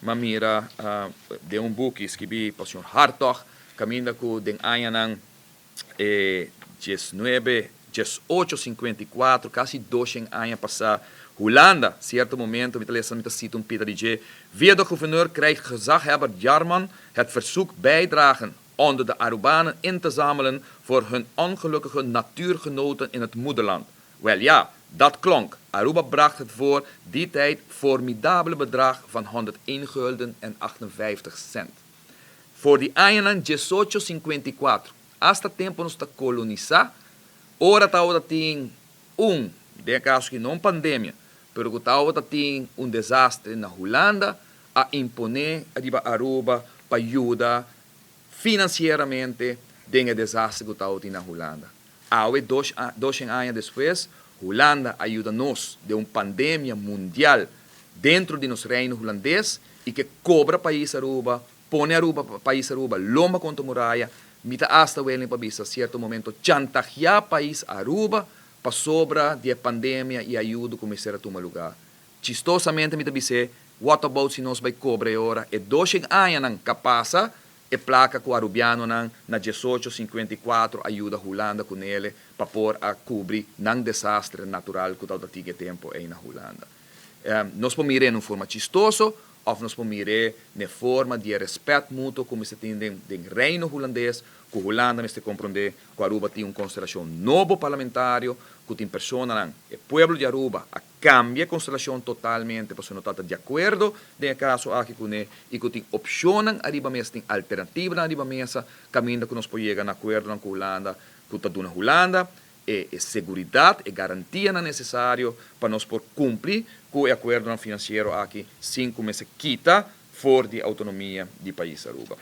Maar mira, de un boek escrevi por Sr. Hartog, caminda com den año ng 19, 1854, quase 200 anos passar. Hulanda, certo momento, met lezen met de citatum Peter DJ, via de gouverneur krijgt gezaghebber Jarman het verzoek bijdragen onder de Arubanen in te zamelen voor hun ongelukkige natuurgenoten in het moederland. Wel ja, dat klonk. Aruba bracht het voor die tijd formidabele bedrag van 101 gulden en 58 cent. Voor die año 1854, hasta tempo nos colonizar, ora estava tem de caso que não pandemia, pero que estava tem desastre na Hulanda a imponer a Aruba para ajudar financeiramente den desastre que estava tem na Hulanda. Ahora, 2 anos depois, Hulanda ajuda-nos de pandemia mundial dentro de nosso reino holandês e que cobra país Aruba, põe Aruba, país Aruba, lomba contra muralha, mita hasta welen para bisa certo momento chantagear país Aruba para sobra de pandemia e ajuda começar a tomar lugar. Chistosamente mita bise, what about se nós vai cobrar ora e 2 anos nang kapasa e placa com o arubiano na 1854 ajuda a Hulanda com ele para pôr a cobrir nang desastre natural que tal daquele tempo aí na Hulanda. Nós podemos ir em forma chistoso ou nós podemos ir em forma de respeito mútuo como se tem no reino holandês, que a Hulanda se compreende que Aruba tem constelação novo parlamentário, que tem pessoas, o povo de Aruba cambia a constelação totalmente, para não estar de acordo, no caso aqui com ele, e que tem opções arriba mesa, tem alternativas arriba mesa, caminho que nós podemos chegar a acordo com a Hulanda, que está dando a Hulanda, e segurança e garantia necessário para nós por cumprir com o acordo financeiro aqui, sem começar a quitar fora de autonomia do país Aruba.